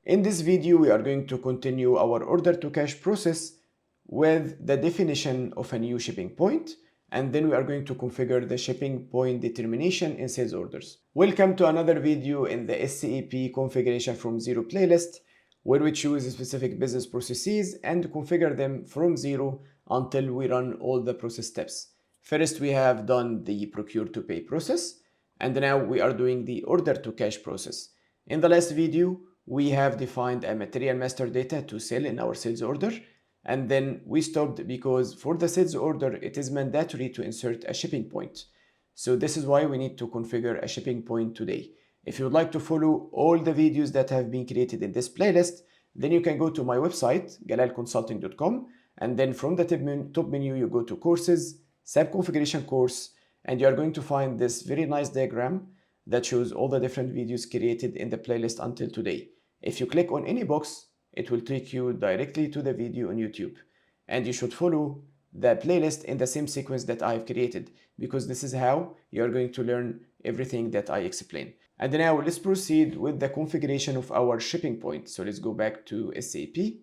In this video, we are going to continue our order to cash process with the definition of a new shipping point, and then we are going to configure the shipping point determination in sales orders. Welcome to another video in the SAP configuration from zero playlist, where we choose specific business processes and configure them from zero until we run all the process steps. First, we have done the procure to pay process, and now we are doing the order to cash process. In the last video, we have defined a material master data to sell in our sales order, and then we stopped because for the sales order it is mandatory to insert a shipping point. So this is why we need to configure a shipping point today. If you would like to follow all the videos that have been created in this playlist, then you can go to my website galalconsulting.com, and then from the top menu you go to courses, SAP configuration course, and you are going to find this very nice diagram that shows all the different videos created in the playlist until today. If you click on any box, it will take you directly to the video on YouTube. And you should follow the playlist in the same sequence that I have created, because this is how you are going to learn everything that I explain. And now let's proceed with the configuration of our shipping point. So let's go back to SAP.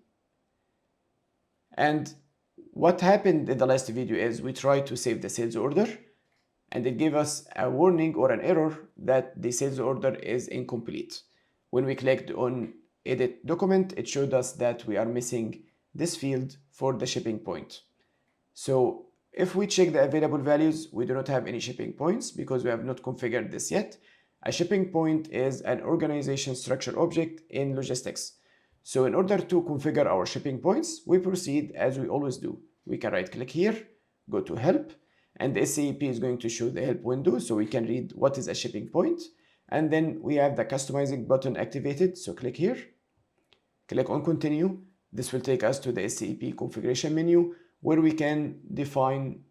And what happened in the last video is we tried to save the sales order, and it gave us a warning or an error that the sales order is incomplete. When we clicked on edit document, it showed us that we are missing this field for the shipping point. So if we check the available values, we do not have any shipping points because we have not configured this yet. A shipping point is an organization structure object in logistics. So in order to configure our shipping points, we proceed as we always do. We can right click here, go to help, and the SAP is going to show the help window so we can read what is a shipping point. And then we have the customizing button activated, so click here, click on continue. This will take us to the SAP configuration menu where we can define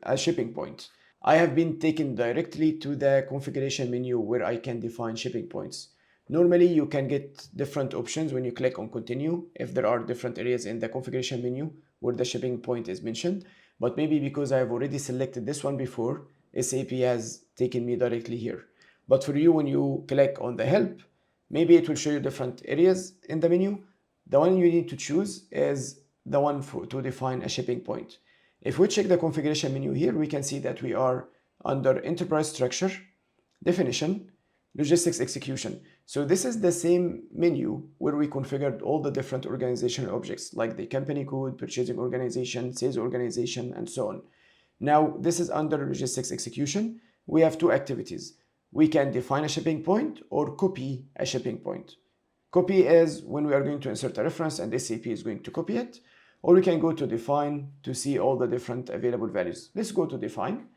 a shipping point. I have been taken directly to the configuration menu where I can define shipping points. Normally you can get different options when you click on continue if there are different areas in the configuration menu where the shipping point is mentioned. But maybe because I have already selected this one before, SAP has taken me directly here. But for you, when you click on the help, maybe it will show you different areas in the menu. The one you need to choose is the one to define a shipping point. If we check the configuration menu here, we can see that we are under enterprise structure, definition, logistics execution. So this is the same menu where we configured all the different organizational objects like the company code, purchasing organization, sales organization, and so on. Now this is under logistics execution. We have two activities. We can define a shipping point or copy a shipping point. Copy is when we are going to insert a reference and SAP is going to copy it, or we can go to define to see all the different available values. Let's go to define.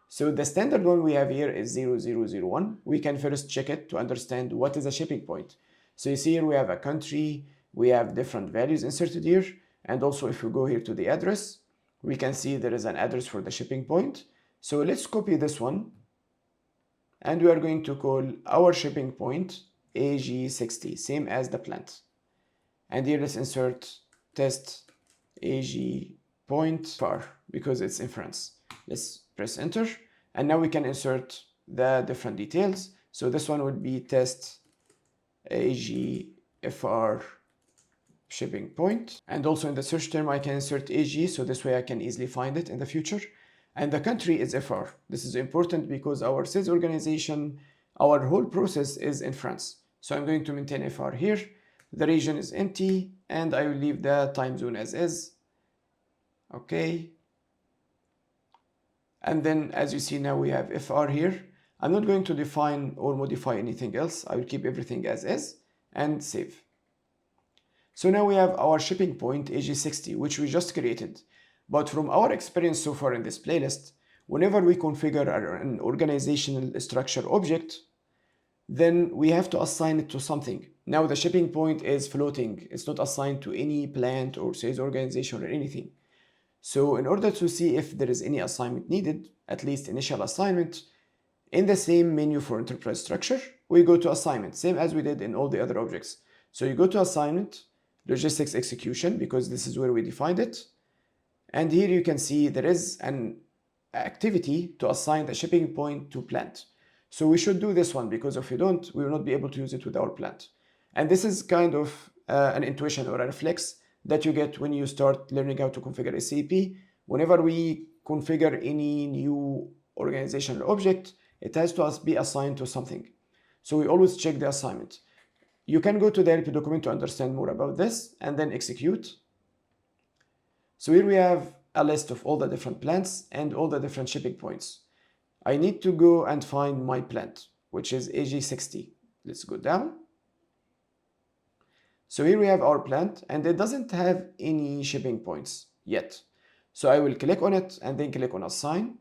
So the standard one we have here is 0001. We can first check it to understand what is a shipping point. So you see here we have a country, we have different values inserted here. And also if we go here to the address, we can see there is an address for the shipping point. So let's copy this one. And we are going to call our shipping point AG60, same as the plant. And here let's insert test AG point far because it's in France. Let's press enter, and now we can insert the different details. So this one would be test AGFR shipping point. And also in the search term, I can insert AG, so this way I can easily find it in the future. And the country is FR. This is important because our sales organization, our whole process is in France. So I'm going to maintain FR here. The region is empty, and I will leave the time zone as is. Okay. And then as you see now we have FR here. I'm not going to define or modify anything else. I will keep everything as is and save. So now we have our shipping point AG60, which we just created. But from our experience so far in this playlist, whenever we configure an organizational structure object, then we have to assign it to something. Now the shipping point is floating. It's not assigned to any plant or sales organization or anything. So in order to see if there is any assignment needed, at least initial assignment, in the same menu for enterprise structure, we go to assignment, same as we did in all the other objects. So you go to assignment, logistics execution, because this is where we defined it. And here you can see there is an activity to assign the shipping point to plant. So we should do this one because if we don't, we will not be able to use it with our plant. And this is kind of an intuition or a reflex that you get when you start learning how to configure SAP. Whenever we configure any new organizational object, it has to be assigned to something. So we always check the assignment. You can go to the help document to understand more about this and then execute. So here we have a list of all the different plants and all the different shipping points. I need to go and find my plant, which is AG60. Let's go down. So here we have our plant and it doesn't have any shipping points yet. So I will click on it and then click on assign.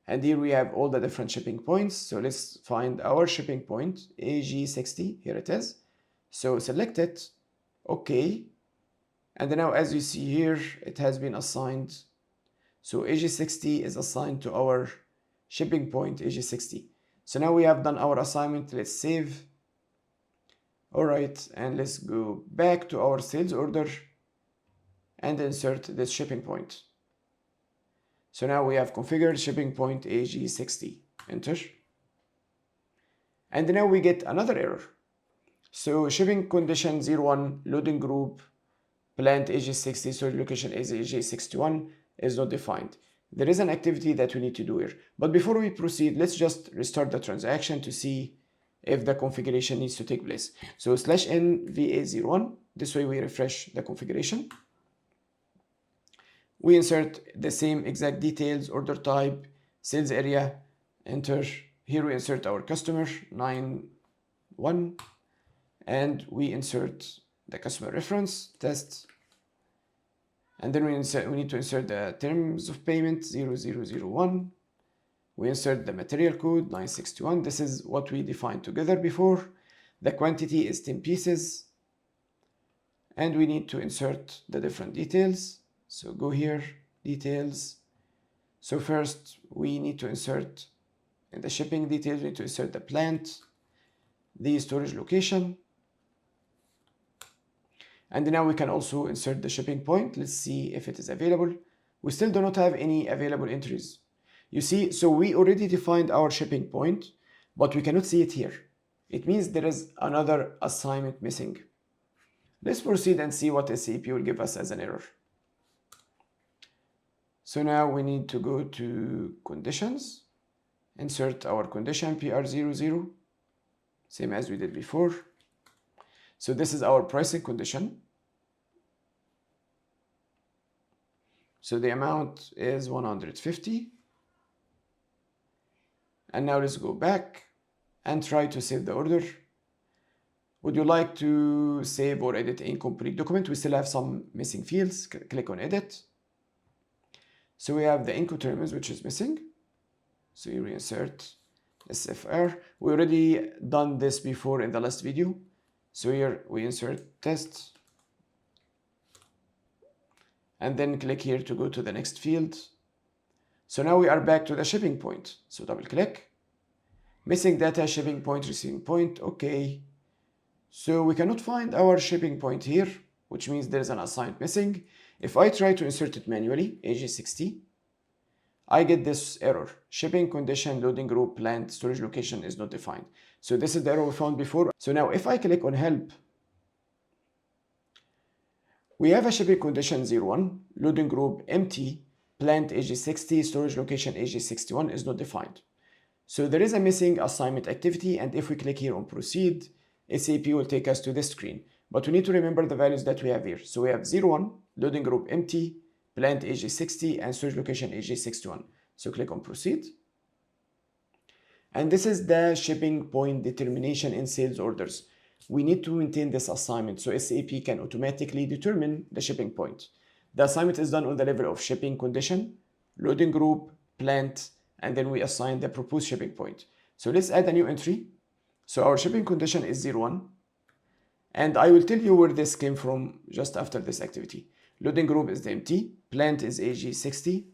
And here we have all the different shipping points. So let's find our shipping point, AG60, here it is. So select it, okay. And then now as you see here, it has been assigned. So AG60 is assigned to our shipping point, AG60. So now we have done our assignment, let's save. All right, and let's go back to our sales order and insert this shipping point. So now we have configured shipping point AG60, enter. And now we get another error. So shipping condition 01, loading group, plant AG60, storage location is AG61 is not defined. There is an activity that we need to do here. But before we proceed, let's just restart the transaction to see if the configuration needs to take place. So /n VA01, this way we refresh the configuration. We insert the same exact details, order type, sales area, enter. Here we insert our customer, 91, and we insert the customer reference, test. And then we need to insert the terms of payment, 0001. We insert the material code, 961. This is what we defined together before. The quantity is 10 pieces. And we need to insert the different details. So go here, details. So first we need to insert in the shipping details, we need to insert the plant, the storage location. And now we can also insert the shipping point. Let's see if it is available. We still do not have any available entries. You see, so we already defined our shipping point, but we cannot see it here. It means there is another assignment missing. Let's proceed and see what SAP will give us as an error. So now we need to go to conditions, insert our condition PR00, same as we did before. So this is our pricing condition. So the amount is 150. And now let's go back and try to save the order. Would you like to save or edit incomplete document? We still have some missing fields. Click on edit. So we have the Incoterms, which is missing. So here we insert SFR. We already done this before in the last video. So here we insert test. And then click here to go to the next field. So now we are back to the shipping point. So double click. Missing data, shipping point, receiving point. Okay. So we cannot find our shipping point here, which means there's an assignment missing. If I try to insert it manually, AG60, I get this error. Shipping condition, loading group, plant, storage location is not defined. So this is the error we found before. So now if I click on help, we have a shipping condition 01, loading group empty, plant AG60, storage location AG61 is not defined. So there is a missing assignment activity, and if we click here on proceed, SAP will take us to this screen. But we need to remember the values that we have here. So we have 01, loading group empty, plant AG60, and storage location AG61. So click on proceed. And this is the shipping point determination in sales orders. We need to maintain this assignment so SAP can automatically determine the shipping point. The assignment is done on the level of shipping condition, loading group, plant, and then we assign the proposed shipping point. So let's add a new entry. So our shipping condition is 01. And I will tell you where this came from just after this activity. Loading group is the empty, plant is AG60,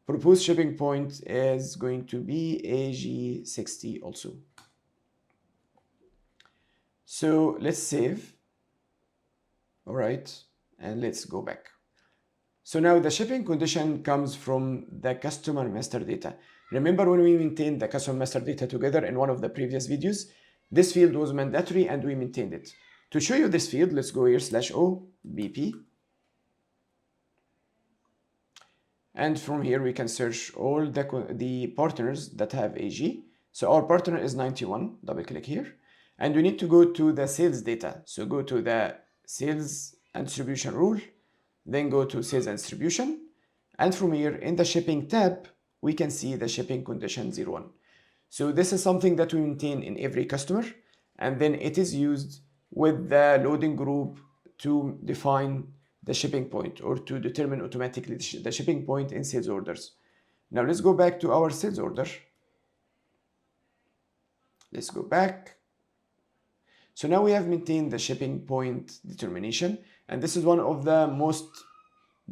proposed shipping point is going to be AG60 also. So let's save. All right, and let's go back. So now the shipping condition comes from the customer master data. Remember when we maintained the customer master data together in one of the previous videos, this field was mandatory and we maintained it. To show you this field, let's go here /O BP. And from here, we can search all the partners that have AG. So our partner is 91, double click here. And we need to go to the sales data. So go to the sales and distribution rule, then go to sales and distribution. And from here, in the shipping tab, we can see the shipping condition 01. So this is something that we maintain in every customer. And then it is used with the loading group to define the shipping point or to determine automatically the shipping point in sales orders. Now let's go back to our sales order. Let's go back. So now we have maintained the shipping point determination, and this is one of the most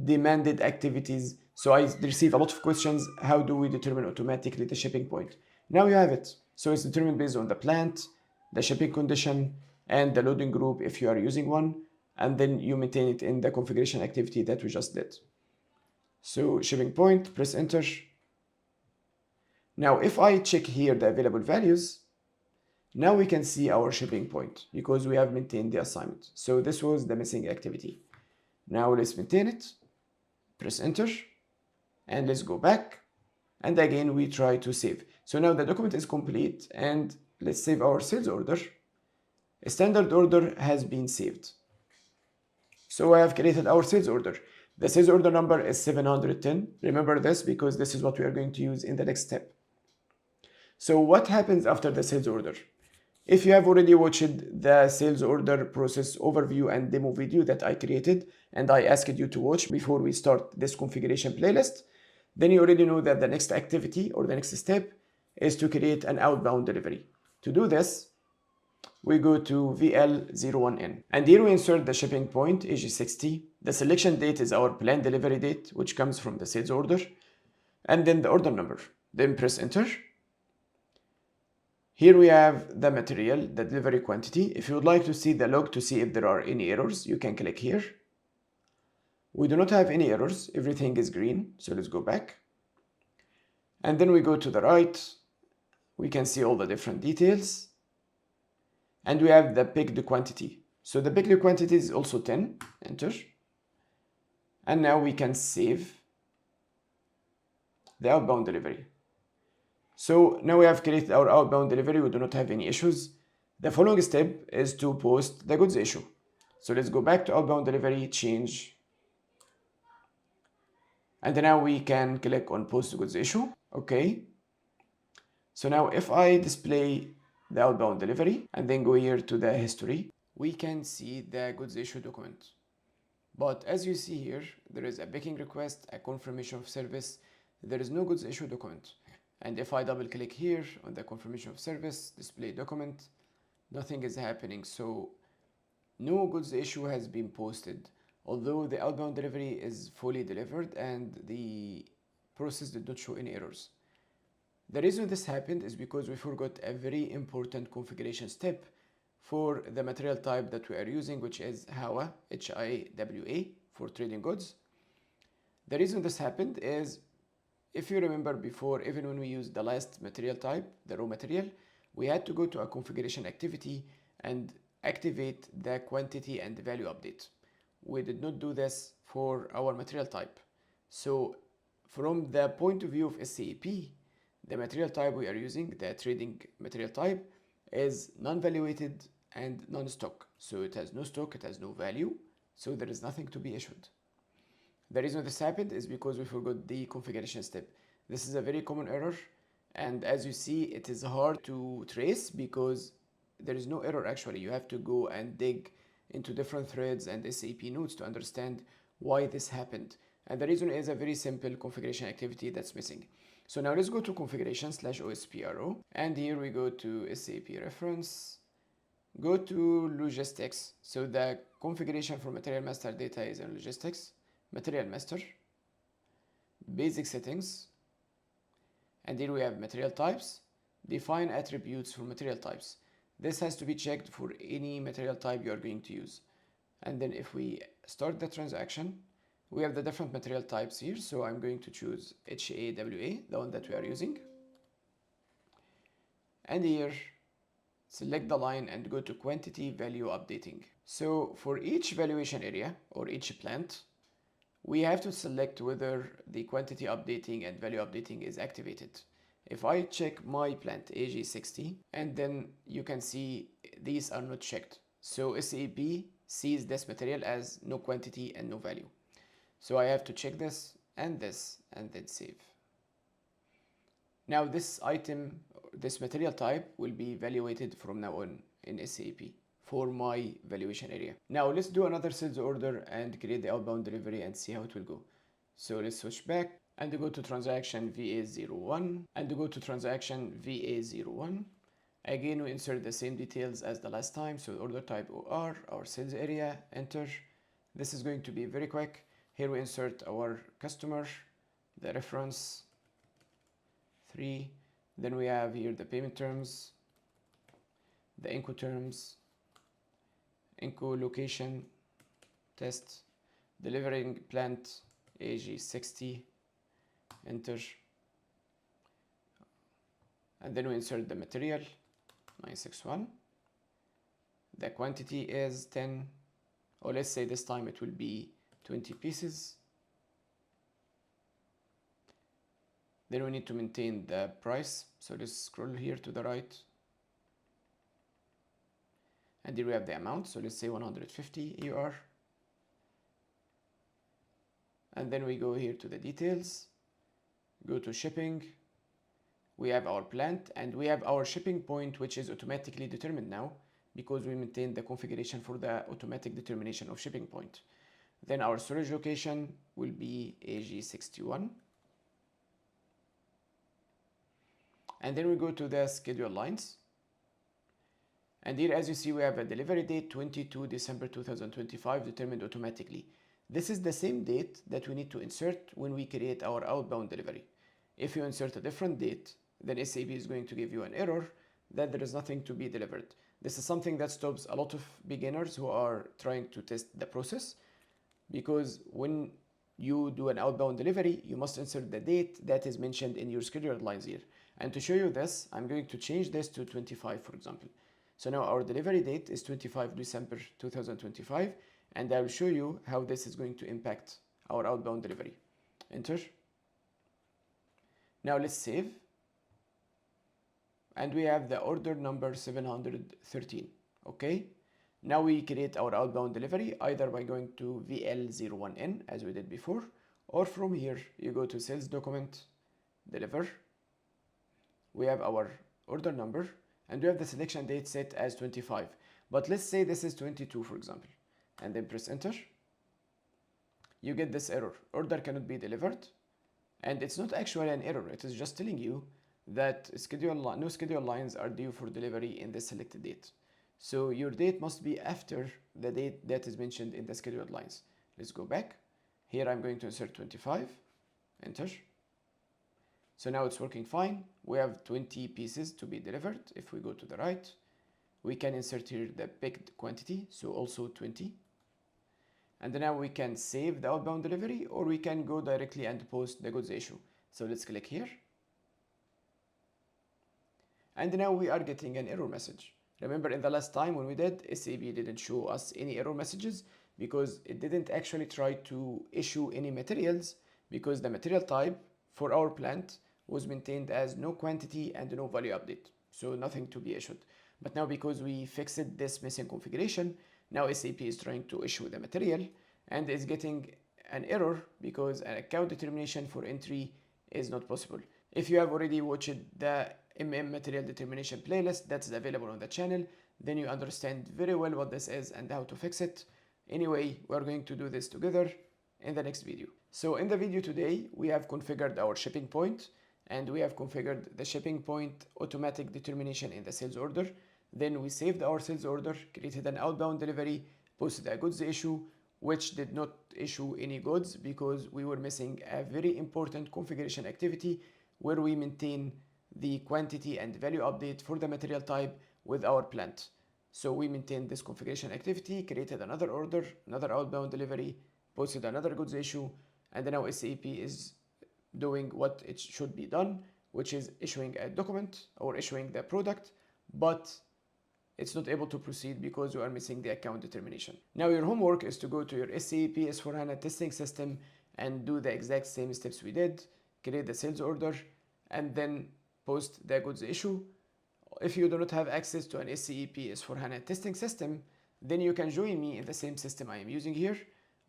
demanded activities. So I receive a lot of questions, how do we determine automatically the shipping point? Now you have it. So it's determined based on the plant, the shipping condition, and the loading group if you are using one, and then you maintain it in the configuration activity that we just did. So shipping point, press enter. Now if I check here the available values, now we can see our shipping point because we have maintained the assignment. So this was the missing activity. Now let's maintain it, press enter, and let's go back. And again, we try to save. So now the document is complete, and let's save our sales order. A standard order has been saved. So I have created our sales order. The sales order number is 710. Remember this because this is what we are going to use in the next step. So what happens after the sales order? If you have already watched the sales order process overview and demo video that I created and I asked you to watch before we start this configuration playlist, then you already know that the next activity or the next step is to create an outbound delivery. To do this, we go to VL01N. And here we insert the shipping point, AG60. The selection date is our planned delivery date, which comes from the sales order. And then the order number. Then press enter. Here we have the material, the delivery quantity. If you would like to see the log to see if there are any errors, you can click here. We do not have any errors. Everything is green. So let's go back. And then we go to the right. We can see all the different details. And we have the picked quantity. So the picked quantity is also 10. Enter. And now we can save the outbound delivery. So now we have created our outbound delivery. We do not have any issues. The following step is to post the goods issue. So let's go back to outbound delivery, change. And then now we can click on post goods issue. Okay. So now if I display the outbound delivery and then go here to the history, we can see the goods issue document. But as you see here, there is a booking request, a confirmation of service. There is no goods issue document. And if I double click here on the confirmation of service, display document, nothing is happening. So no goods issue has been posted, although the outbound delivery is fully delivered and the process did not show any errors. The reason this happened is because we forgot a very important configuration step for the material type that we are using, which is HAWA, H-I-W-A, for trading goods. The reason this happened is, if you remember before, even when we used the last material type, the raw material, we had to go to a configuration activity and activate the quantity and the value update. We did not do this for our material type. So from the point of view of SAP, the material type we are using, the trading material type, is non-valuated and non-stock. So it has no stock, it has no value, so there is nothing to be issued. The reason this happened is because we forgot the configuration step. This is a very common error, and as you see, it is hard to trace because there is no error actually. You have to go and dig into different threads and SAP notes to understand why this happened. And the reason is a very simple configuration activity that's missing. So now let's go to configuration /OSPRO, and here we go to SAP reference, go to logistics. So the configuration for material master data is in logistics, material master, basic settings, and here we have material types, define attributes for material types. This has to be checked for any material type you are going to use. And then if we start the transaction, we have the different material types here. So I'm going to choose HAWA, the one that we are using. And here select the line and go to quantity value updating. So for each valuation area or each plant, we have to select whether the quantity updating and value updating is activated. If I check my plant AG60, and then you can see these are not checked. So SAP sees this material as no quantity and no value. So I have to check this and then save. Now this item, this material type will be evaluated from now on in SAP for my valuation area. Now let's do another sales order and create the outbound delivery and see how it will go. So let's switch back and go to transaction VA01 and go to transaction VA01. Again, we insert the same details as the last time. So order type OR, our sales area, enter. This is going to be very quick. Here we insert our customer, the reference 3. Then we have here the payment terms, the Incoterms, Inco location, test, delivering plant AG60, enter. And then we insert the material 961. The quantity is 10, or let's say this time it will be 20 pieces. Then we need to maintain the price. So let's scroll here to the right. And here we have the amount. So let's say 150 EUR. And then we go here to the details. Go to shipping. We have our plant and we have our shipping point, which is automatically determined now because we maintain the configuration for the automatic determination of shipping point. Then our storage location will be AG61. And then we go to the schedule lines. And here, as you see, we have a delivery date 22 December 2025 determined automatically. This is the same date that we need to insert when we create our outbound delivery. If you insert a different date, then SAP is going to give you an error that there is nothing to be delivered. This is something that stops a lot of beginners who are trying to test the process, because when you do an outbound delivery, you must insert the date that is mentioned in your scheduled lines here. And to show you this, I'm going to change this to 25, for example. So now our delivery date is 25 December 2025, and I will show you how this is going to impact our outbound delivery. Enter. Now let's save. And we have the order number 713, okay? Now we create our outbound delivery either by going to VL01N as we did before, or from here you go to sales document, deliver. We have our order number and we have the selection date set as 25. But let's say this is 22, for example, and then press enter. You get this error, order cannot be delivered. And it's not actually an error, it is just telling you that no schedule lines are due for delivery in the selected date. So your date must be after the date that is mentioned in the scheduled lines. Let's go back. Here I'm going to insert 25, enter. So now it's working fine. We have 20 pieces to be delivered. If we go to the right, we can insert here the picked quantity, so also 20. And now we can save the outbound delivery, or we can go directly and post the goods issue. So let's click here. And now we are getting an error message. Remember in the last time when we did, SAP didn't show us any error messages because it didn't actually try to issue any materials, because the material type for our plant was maintained as no quantity and no value update. So nothing to be issued. But now because we fixed this missing configuration, now SAP is trying to issue the material and is getting an error because an account determination for entry is not possible. If you have already watched the material determination playlist that's available on the channel, then you understand very well what this is and how to fix it. Anyway, we're going to do this together in the next video. So in the video today, we have configured our shipping point and we have configured the shipping point automatic determination in the sales order. Then we saved our sales order, created an outbound delivery, posted a goods issue, which did not issue any goods because we were missing a very important configuration activity where we maintain the quantity and value update for the material type with our plant. So we maintained this configuration activity, created another order, another outbound delivery, posted another goods issue, and then now SAP is doing what it should be done, which is issuing a document or issuing the product, but it's not able to proceed because you are missing the account determination. Now your homework is to go to your SAP S4HANA testing system and do the exact same steps we did, create the sales order, and then post the goods issue. If you do not have access to an SAP S4HANA testing system, then you can join me in the same system I am using here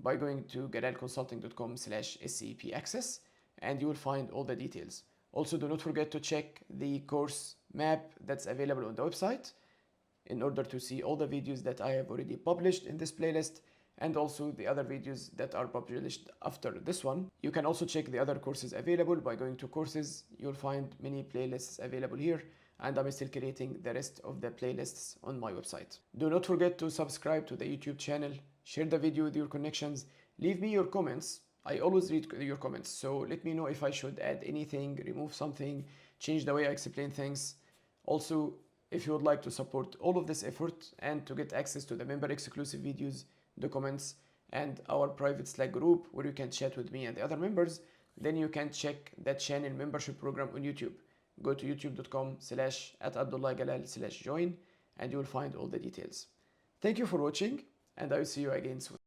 by going to galalconsulting.com/SAP access, and you will find all the details. Also, do not forget to check the course map that's available on the website in order to see all the videos that I have already published in this playlist, and also the other videos that are published after this one. You can also check the other courses available by going to courses. You'll find many playlists available here, and I'm still creating the rest of the playlists on my website. Do not forget to subscribe to the YouTube channel, share the video with your connections, leave me your comments. I always read your comments, so let me know if I should add anything, remove something, change the way I explain things. Also, if you would like to support all of this effort and to get access to the member exclusive videos, documents, and our private Slack group where you can chat with me and the other members, then you can check that channel membership program on YouTube. Go to youtube.com/@abdullahgalal/join and you will find all the details. Thank you for watching, and I will see you again soon.